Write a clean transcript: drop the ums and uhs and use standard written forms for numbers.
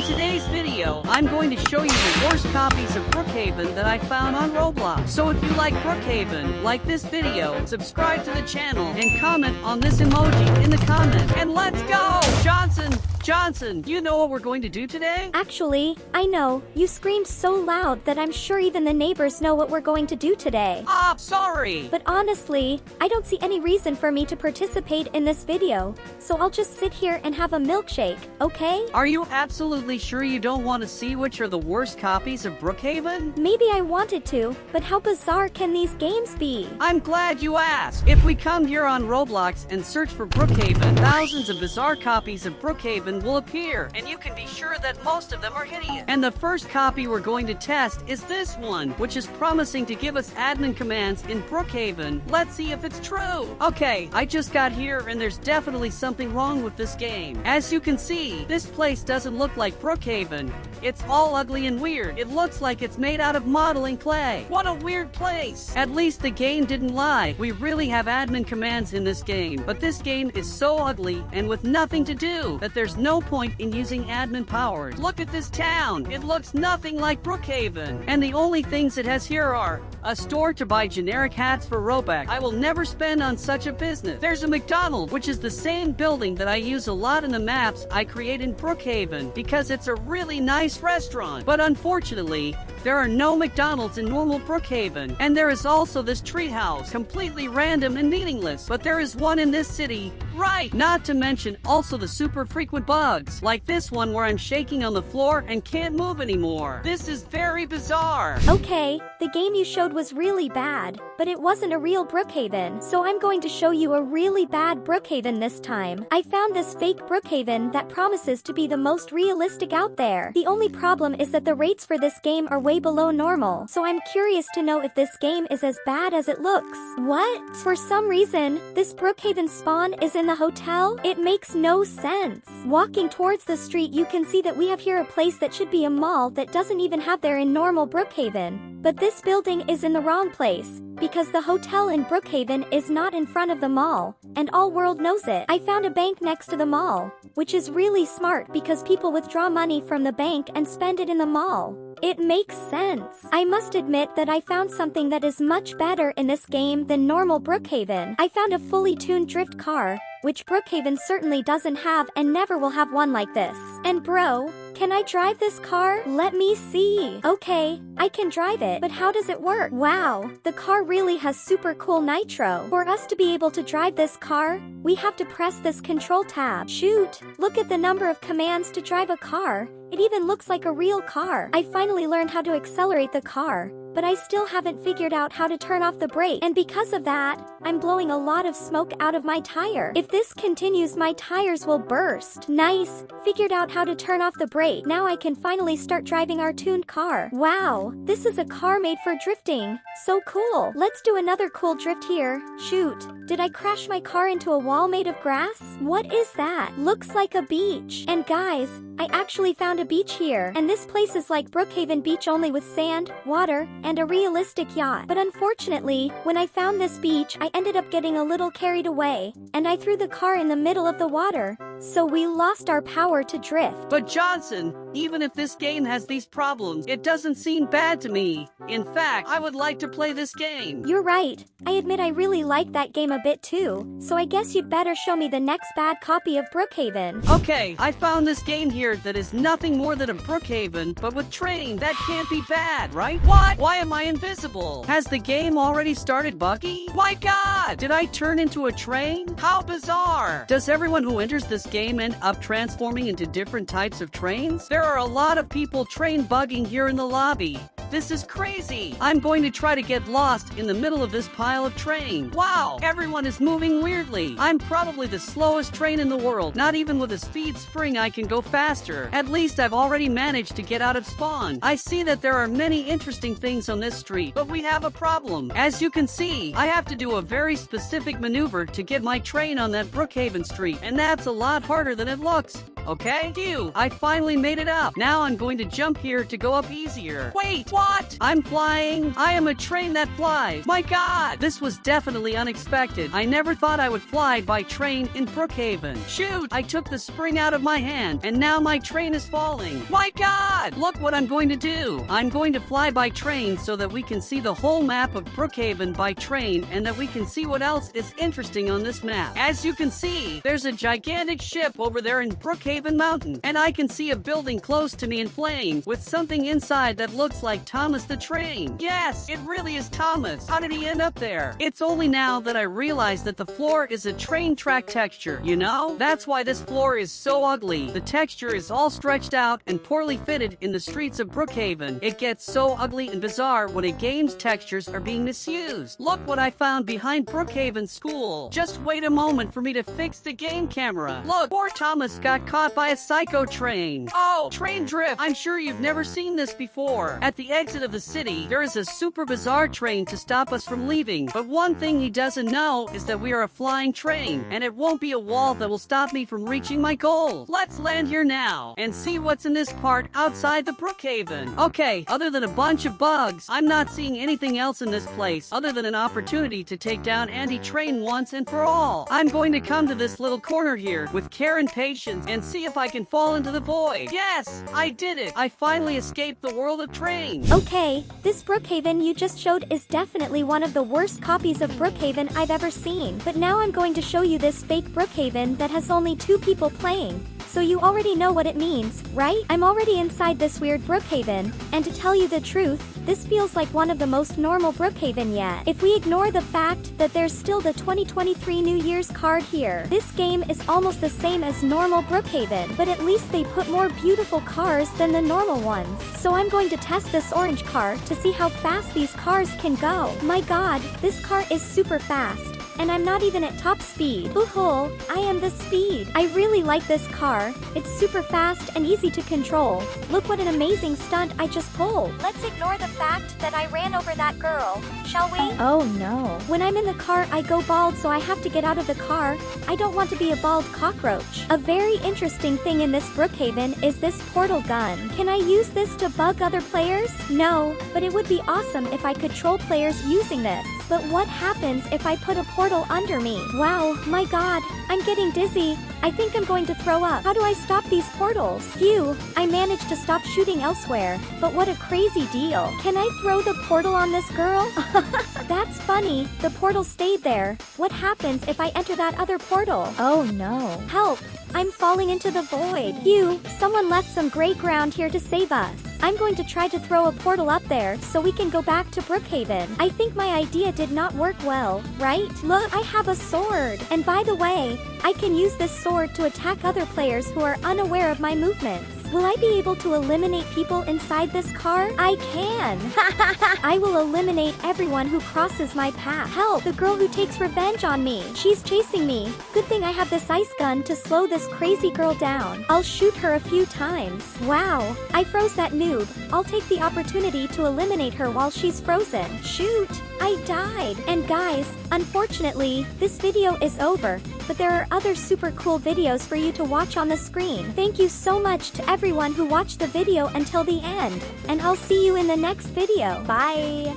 today's video, I'm going to show you the worst copies of Brookhaven that I found on Roblox. So if you like Brookhaven, like this video, subscribe to the channel, and comment on this emoji in the comment. And let's go! Johnson, you know what we're going to do today? Actually, I know. You screamed so loud that I'm sure even the neighbors know what we're going to do today. Sorry. But honestly, I don't see any reason for me to participate in this video. So I'll just sit here and have a milkshake, okay? Are you absolutely sure you don't want to see which are the worst copies of Brookhaven? Maybe I wanted to, but how bizarre can these games be? I'm glad you asked. If we come here on Roblox and search for Brookhaven, thousands of bizarre copies of Brookhaven will appear, and you can be sure that most of them are hideous. And the first copy we're going to test is this one, which is promising to give us admin commands in Brookhaven. Let's see if it's true. Okay, I just got here and there's definitely something wrong with this game. As you can see, this place doesn't look like Brookhaven. It's all ugly and weird. It looks like it's made out of modeling clay. What a weird place. At least the game didn't lie. We really have admin commands in this game, but this game is so ugly and with nothing to do that there's no point in using admin powers. Look at this town. It looks nothing like Brookhaven. And the only things it has here are a store to buy generic hats for Robux. I will never spend on such a business. There's a McDonald's, which is the same building that I use a lot in the maps I create in Brookhaven because it's a really nice restaurant. But unfortunately, there are no McDonald's in normal Brookhaven. And there is also this treehouse, completely random and meaningless. But there is one in this city, right? Not to mention also the super frequent bugs, like this one where I'm shaking on the floor and can't move anymore. This is very bizarre. Okay, the game you showed was really bad, but it wasn't a real Brookhaven, so I'm going to show you a really bad Brookhaven this time. I found this fake Brookhaven that promises to be the most realistic out there. The only problem is that the rates for this game are way below normal, so I'm curious to know if this game is as bad as it looks. What? For some reason, this Brookhaven spawn is in the hotel? It makes no sense. Walking towards the street, you can see that we have here a place that should be a mall that doesn't even have there in normal Brookhaven. But this building is in the wrong place, because the hotel in Brookhaven is not in front of the mall, and all world knows it. I found a bank next to the mall, which is really smart because people withdraw money from the bank and spend it in the mall. It makes sense. I must admit that I found something that is much better in this game than normal Brookhaven. I found a fully tuned drift car, which Brookhaven certainly doesn't have and never will have one like this. And bro, can I drive this car? Let me see. Okay, I can drive it, but how does it work? Wow, the car really has super cool nitro. For us to be able to drive this car, we have to press this control tab. Shoot, look at the number of commands to drive a car. It even looks like a real car. I finally learned how to accelerate the car, but I still haven't figured out how to turn off the brake. And because of that, I'm blowing a lot of smoke out of my tire. If this continues, my tires will burst. Nice, figured out how to turn off the brake. Now I can finally start driving our tuned car. Wow, this is a car made for drifting. So cool. Let's do another cool drift here. Shoot, did I crash my car into a wall made of grass? What is that? Looks like a beach. And guys, I actually found a beach here. And this place is like Brookhaven Beach, only with sand, water, and a realistic yacht. But unfortunately, when I found this beach, I ended up getting a little carried away, and I threw the car in the middle of the water. So we lost our power to drift. But Johnson, even if this game has these problems, it doesn't seem bad to me. In fact, I would like to play this game. You're right. I admit I really like that game a bit too, so I guess you'd better show me the next bad copy of Brookhaven. Okay, I found this game here that is nothing more than a Brookhaven, but with trains. That can't be bad, right? What? Why am I invisible? Has the game already started buggy? My god! Did I turn into a train? How bizarre! Does everyone who enters this game end up transforming into different types of trains? There are a lot of people train bugging here in the lobby. This is crazy. I'm going to try to get lost in the middle of this pile of trains. Wow, everyone is moving weirdly. I'm probably the slowest train in the world. Not even with a speed spring I can go faster. At least I've already managed to get out of spawn. I see that there are many interesting things on this street, but we have a problem. As you can see, I have to do a very specific maneuver to get my train on that Brookhaven street, and that's a lot harder than it looks. okay? Phew, I finally made it up. Now I'm going to jump here to go up easier. Wait, what? I'm flying. I am a train that flies. My God, this was definitely unexpected. I never thought I would fly by train in Brookhaven. Shoot, I took the spring out of my hand, and now my train is falling. My God, look what I'm going to do. I'm going to fly by train so that we can see the whole map of Brookhaven by train and that we can see what else is interesting on this map. As you can see, there's a gigantic ship over there in Brookhaven Mountain, and I can see a building close to me in flames with something inside that looks like Thomas the Train. Yes, it really is Thomas. How did he end up there? It's only now that I realize that the floor is a train track texture, you know? That's why this floor is so ugly. The texture is all stretched out and poorly fitted in the streets of Brookhaven. It gets so ugly and bizarre when a game's textures are being misused. Look what I found behind Brookhaven School. Just wait a moment for me to fix the game camera. Look, poor Thomas got caught by a psycho train. Oh, train drift. I'm sure you've never seen this before. At the exit of the city, there is a super bizarre train to stop us from leaving. But one thing he doesn't know is that we are a flying train, and it won't be a wall that will stop me from reaching my goal. Let's land here now and see what's in this part outside the Brookhaven. Okay, other than a bunch of bugs, I'm not seeing anything else in this place other than an opportunity to take down Andy Train once and for all. I'm going to come to this little corner here with care and patience and see if I can fall into the void. Yes, I did it. I finally escaped the world of trains. Okay, this Brookhaven you just showed is definitely one of the worst copies of Brookhaven I've ever seen. But now I'm going to show you this fake Brookhaven that has only 2 people playing. So you already know what it means, right? I'm already inside this weird Brookhaven, and to tell you the truth, this feels like one of the most normal Brookhaven yet. If we ignore the fact that there's still the 2023 New Year's card here, this game is almost the same as normal Brookhaven, but at least they put more beautiful cars than the normal ones. So I'm going to test this orange car to see how fast these cars can go. My God, this car is super fast. And I'm not even at top speed. Ooh, I am the speed. I really like this car. It's super fast and easy to control. Look what an amazing stunt I just pulled. Let's ignore the fact that I ran over that girl, shall we? Oh no. When I'm in the car, I go bald, so I have to get out of the car. I don't want to be a bald cockroach. A very interesting thing in this Brookhaven is this portal gun. Can I use this to bug other players? No, but it would be awesome if I could troll players using this. But what happens if I put a portal under me? Wow, my God, I'm getting dizzy. I think I'm going to throw up. How do I stop these portals? Phew, I managed to stop shooting elsewhere. But what a crazy deal. Can I throw the portal on this girl? That's funny. The portal stayed there. What happens if I enter that other portal? Oh no. Help! I'm falling into the void. Phew, someone left some gray ground here to save us. I'm going to try to throw a portal up there so we can go back to Brookhaven. I think my idea did not work well, right? Look, I have a sword. And by the way, I can use this sword to attack other players who are unaware of my movements. Will I be able to eliminate people inside this car? I can! I will eliminate everyone who crosses my path. Help! The girl who takes revenge on me. She's chasing me. Good thing I have this ice gun to slow this crazy girl down. I'll shoot her a few times. Wow! I froze that noob. I'll take the opportunity to eliminate her while she's frozen. Shoot! I died! And guys, unfortunately, this video is over. But there are other super cool videos for you to watch on the screen. Thank you so much to everyone who watched the video until the end. And I'll see you in the next video. Bye!